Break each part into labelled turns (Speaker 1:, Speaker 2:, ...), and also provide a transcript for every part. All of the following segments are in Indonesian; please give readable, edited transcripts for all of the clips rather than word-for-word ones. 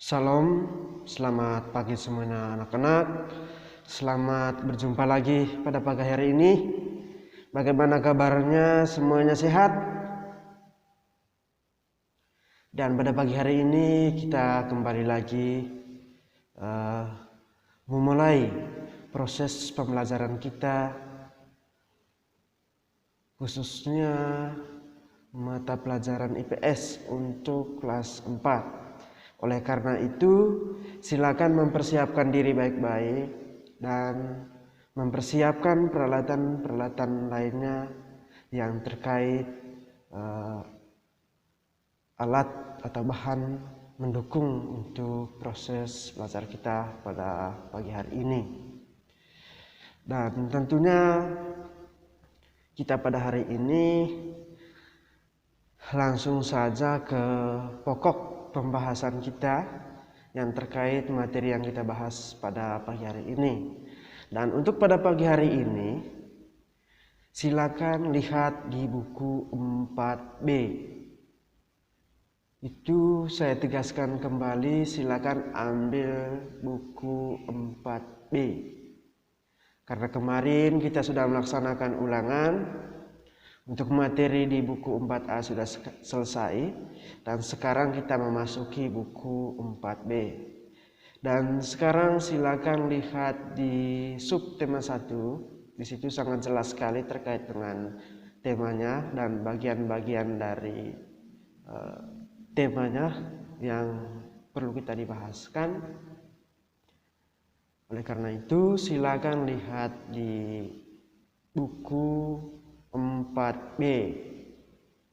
Speaker 1: Salam, selamat pagi semuanya anak-anak. Selamat berjumpa lagi pada pagi hari ini. Bagaimana kabarnya? Semuanya sehat? Dan pada pagi hari ini kita kembali lagi memulai proses pembelajaran kita, khususnya mata pelajaran IPS untuk kelas 4. Oleh karena itu, silakan mempersiapkan diri baik-baik dan mempersiapkan peralatan-peralatan lainnya yang terkait alat atau bahan mendukung untuk proses belajar kita pada pagi hari ini. Dan tentunya kita pada hari ini langsung saja ke pokok pembahasan kita yang terkait materi yang kita bahas pada pagi hari ini. Dan untuk pada pagi hari ini, silakan lihat di buku 4B. Itu saya tegaskan kembali, silakan ambil buku 4B. Karena kemarin kita sudah melaksanakan ulangan. Untuk materi di buku 4A sudah selesai dan sekarang kita memasuki buku 4B. Dan sekarang silakan lihat di subtema 1. Di situ sangat jelas sekali terkait dengan temanya dan bagian-bagian dari temanya yang perlu kita dibahaskan. Oleh karena itu silakan lihat di buku 4B.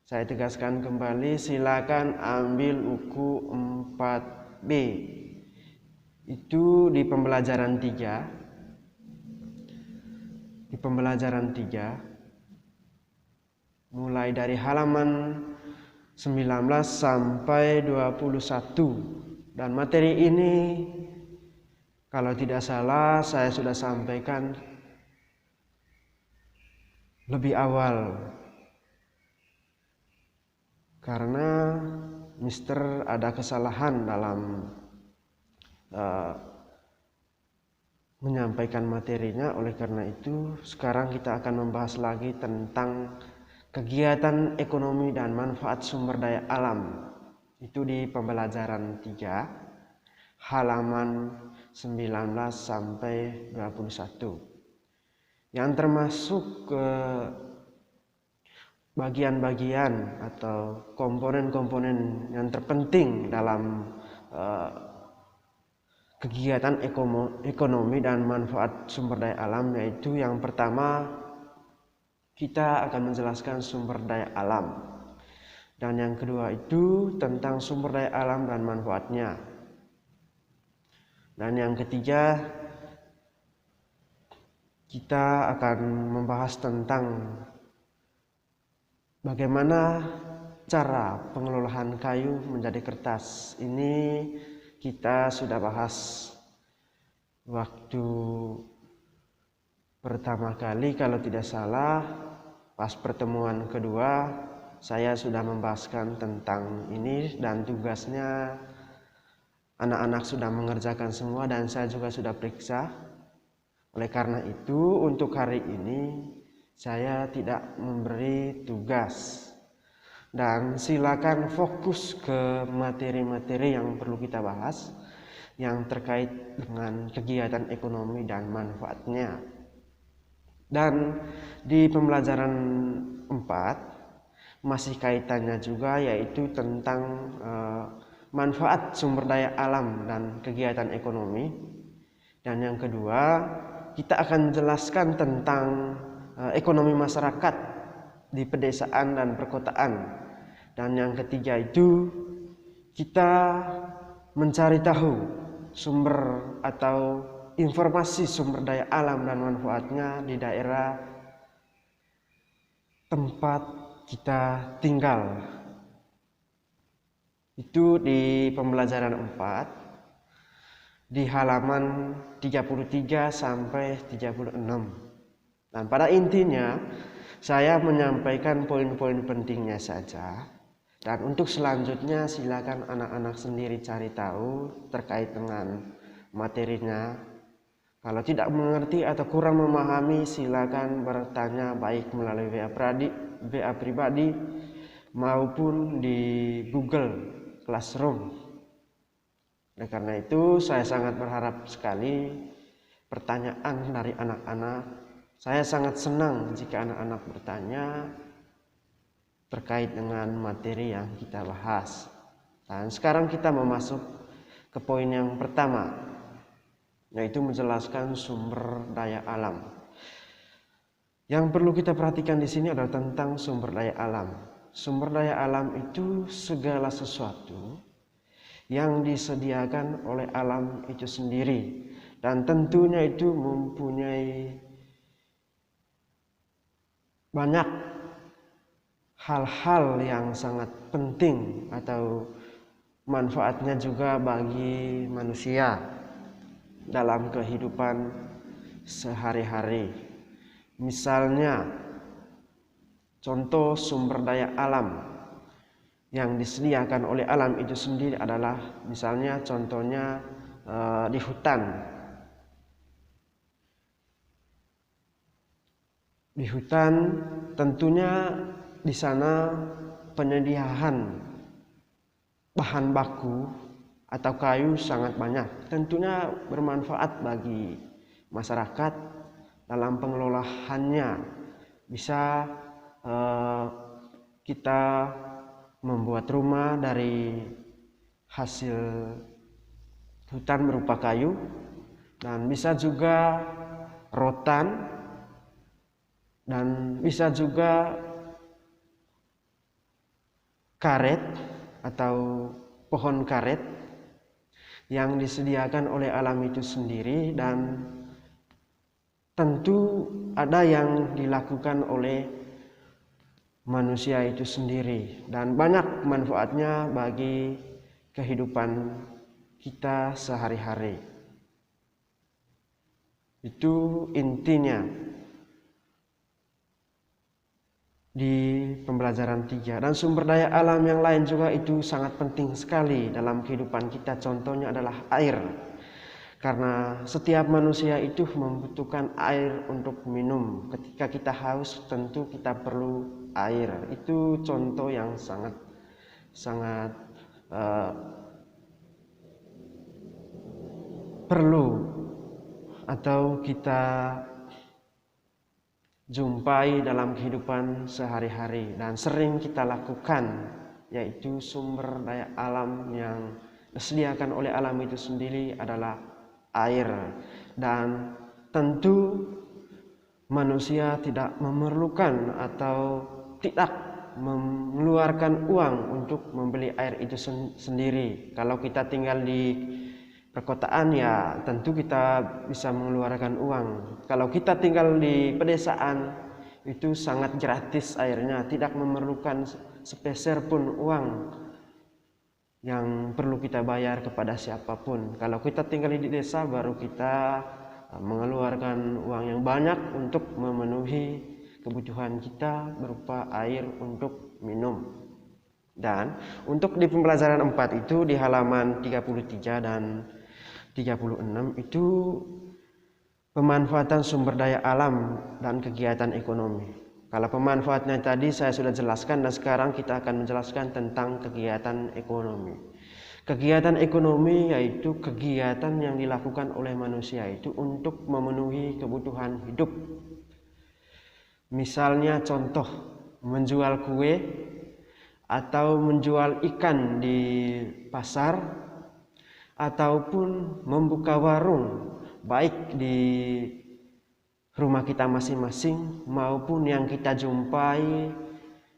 Speaker 1: Saya tegaskan kembali, silakan ambil buku 4B. Itu di pembelajaran 3. Di pembelajaran 3 mulai dari halaman 19 sampai 21. Dan materi ini kalau tidak salah saya sudah sampaikan lebih awal, karena Mister ada kesalahan dalam menyampaikan materinya. Oleh karena itu sekarang kita akan membahas lagi tentang kegiatan ekonomi dan manfaat sumber daya alam. Itu di pembelajaran 3 halaman 19 sampai 21. Yang termasuk ke bagian-bagian atau komponen-komponen yang terpenting dalam kegiatan ekonomi dan manfaat sumber daya alam, yaitu yang pertama kita akan menjelaskan sumber daya alam, dan yang kedua itu tentang sumber daya alam dan manfaatnya, dan yang ketiga kita akan membahas tentang bagaimana cara pengelolaan kayu menjadi kertas. Ini kita sudah bahas waktu pertama kali, kalau tidak salah pas pertemuan kedua saya sudah membahaskan tentang ini, dan tugasnya anak-anak sudah mengerjakan semua dan saya juga sudah periksa. Oleh karena itu untuk hari ini saya tidak memberi tugas, dan silakan fokus ke materi-materi yang perlu kita bahas yang terkait dengan kegiatan ekonomi dan manfaatnya. Dan di pembelajaran 4 masih kaitannya juga, yaitu tentang manfaat sumber daya alam dan kegiatan ekonomi. Dan yang kedua kita akan jelaskan tentang ekonomi masyarakat di pedesaan dan perkotaan. Dan yang ketiga itu kita mencari tahu sumber atau informasi sumber daya alam dan manfaatnya di daerah tempat kita tinggal. Itu di pembelajaran 4 di halaman 33 sampai 36. Dan pada intinya saya menyampaikan poin-poin pentingnya saja. Dan untuk selanjutnya silakan anak-anak sendiri cari tahu terkait dengan materinya. Kalau tidak mengerti atau kurang memahami, silakan bertanya baik melalui WA pribadi maupun di Google Classroom. Oleh karena itu, saya sangat berharap sekali pertanyaan dari anak-anak. Saya sangat senang jika anak-anak bertanya terkait dengan materi yang kita bahas. Dan sekarang kita masuk ke poin yang pertama, yaitu menjelaskan sumber daya alam. Yang perlu kita perhatikan di sini adalah tentang sumber daya alam. Sumber daya alam itu segala sesuatu yang disediakan oleh alam itu sendiri, dan tentunya itu mempunyai banyak hal-hal yang sangat penting atau manfaatnya juga bagi manusia dalam kehidupan sehari-hari. Misalnya, contoh sumber daya alam yang disediakan oleh alam itu sendiri adalah misalnya contohnya di hutan. Di hutan tentunya di sana penyediaan bahan baku atau kayu sangat banyak. Tentunya bermanfaat bagi masyarakat dalam pengelolaannya. Bisa kita membuat rumah dari hasil hutan berupa kayu, dan bisa juga rotan, dan bisa juga karet atau pohon karet yang disediakan oleh alam itu sendiri, dan tentu ada yang dilakukan oleh manusia itu sendiri, dan banyak manfaatnya bagi kehidupan kita sehari-hari. Itu intinya di pembelajaran 3. Dan sumber daya alam yang lain juga itu sangat penting sekali dalam kehidupan kita. Contohnya adalah air. Karena setiap manusia itu membutuhkan air untuk minum. Ketika kita haus, tentu kita perlu air. Itu contoh yang sangat perlu atau kita jumpai dalam kehidupan sehari-hari dan sering kita lakukan, yaitu sumber daya alam yang disediakan oleh alam itu sendiri adalah air. Dan tentu manusia tidak memerlukan atau tidak mengeluarkan uang untuk membeli air itu sendiri. Kalau kita tinggal di perkotaan, ya tentu kita bisa mengeluarkan uang. Kalau kita tinggal di pedesaan, itu sangat gratis airnya, tidak memerlukan sepeser pun uang yang perlu kita bayar kepada siapapun. Kalau kita tinggal di desa, baru kita mengeluarkan uang yang banyak untuk memenuhi kebutuhan kita berupa air untuk minum. Dan untuk di pembelajaran 4 itu di halaman 33 dan 36 itu pemanfaatan sumber daya alam dan kegiatan ekonomi. Kalau pemanfaatnya tadi saya sudah jelaskan, dan sekarang kita akan menjelaskan tentang kegiatan ekonomi. Kegiatan ekonomi yaitu kegiatan yang dilakukan oleh manusia itu untuk memenuhi kebutuhan hidup. Misalnya contoh menjual kue atau menjual ikan di pasar, ataupun membuka warung baik di rumah kita masing-masing maupun yang kita jumpai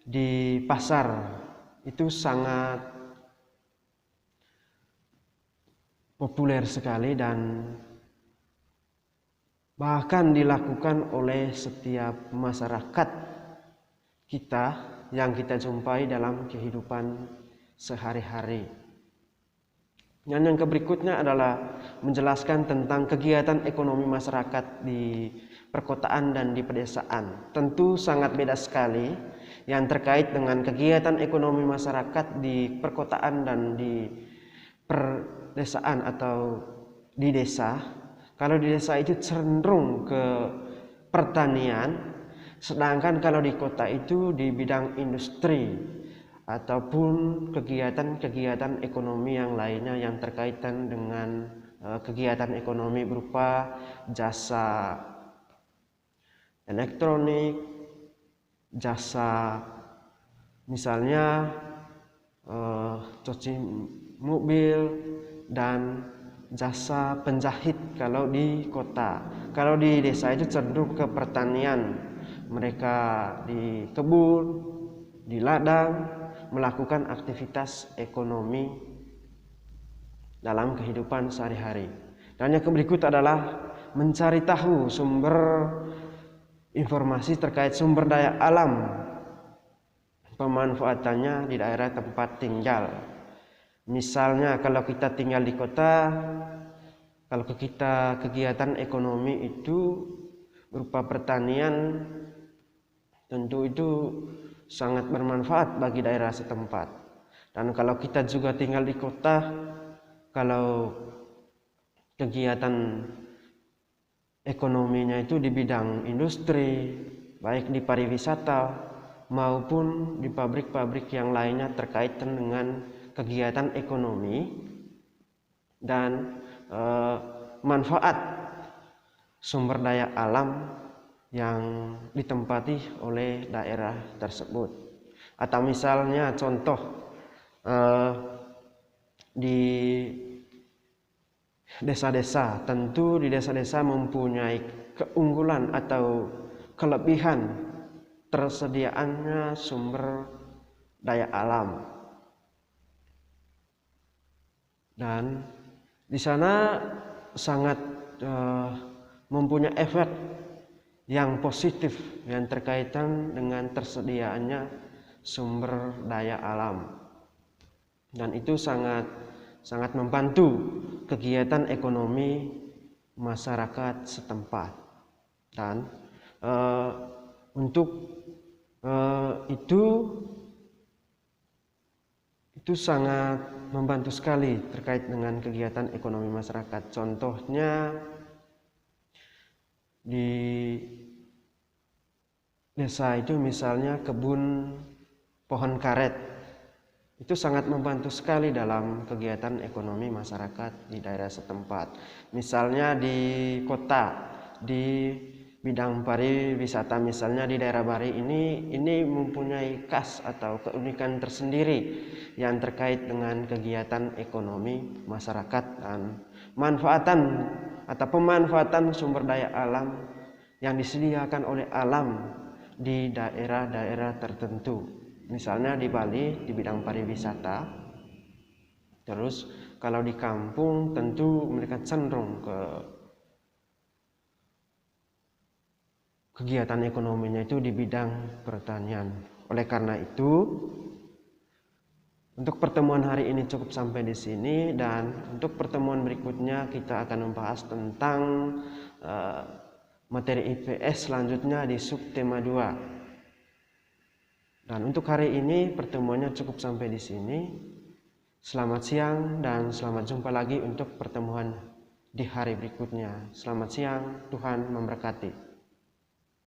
Speaker 1: di pasar. Itu sangat populer sekali dan bahkan dilakukan oleh setiap masyarakat kita yang kita jumpai dalam kehidupan sehari-hari. Dan yang berikutnya adalah menjelaskan tentang kegiatan ekonomi masyarakat di perkotaan dan di pedesaan. Tentu sangat beda sekali. yang terkait dengan kegiatan ekonomi masyarakat di perkotaan dan di perdesaan atau di desa. Kalau di desa itu cenderung ke pertanian, sedangkan kalau di kota itu di bidang industri ataupun kegiatan-kegiatan ekonomi yang lainnya yang terkaitan dengan kegiatan ekonomi berupa jasa elektronik, jasa misalnya cuci mobil, dan jasa penjahit kalau di kota. Kalau di desa itu cenderung ke pertanian, mereka di kebun, di ladang, melakukan aktivitas ekonomi dalam kehidupan sehari-hari. Dan yang berikut adalah mencari tahu sumber informasi terkait sumber daya alam, pemanfaatannya di daerah tempat tinggal. Misalnya kalau kita tinggal di kota, kalau kita kegiatan ekonomi itu berupa pertanian, tentu itu sangat bermanfaat bagi daerah setempat. Dan kalau kita juga tinggal di kota, kalau kegiatan ekonominya itu di bidang industri, baik di pariwisata maupun di pabrik-pabrik yang lainnya terkait dengan kegiatan ekonomi dan manfaat sumber daya alam yang ditempati oleh daerah tersebut. Atau misalnya contoh di desa-desa, tentu di desa-desa mempunyai keunggulan atau kelebihan tersediaannya sumber daya alam, dan di sana sangat mempunyai efek yang positif yang terkaitan dengan tersediaannya sumber daya alam, dan itu sangat membantu kegiatan ekonomi masyarakat setempat. Dan untuk itu sangat membantu sekali terkait dengan kegiatan ekonomi masyarakat. Contohnya di desa itu misalnya kebun pohon karet, itu sangat membantu sekali dalam kegiatan ekonomi masyarakat di daerah setempat. Misalnya di kota, di bidang pariwisata, misalnya di daerah Bari ini mempunyai khas atau keunikan tersendiri yang terkait dengan kegiatan ekonomi masyarakat dan manfaatan atau pemanfaatan sumber daya alam yang disediakan oleh alam di daerah-daerah tertentu. Misalnya di Bali di bidang pariwisata. Terus kalau di kampung tentu mereka cenderung ke kegiatan ekonominya itu di bidang pertanian. Oleh karena itu, untuk pertemuan hari ini cukup sampai di sini, dan untuk pertemuan berikutnya kita akan membahas tentang materi IPS selanjutnya di subtema 2. Dan untuk hari ini pertemuannya cukup sampai di sini. Selamat siang dan selamat jumpa lagi untuk pertemuan di hari berikutnya. Selamat siang, Tuhan memberkati.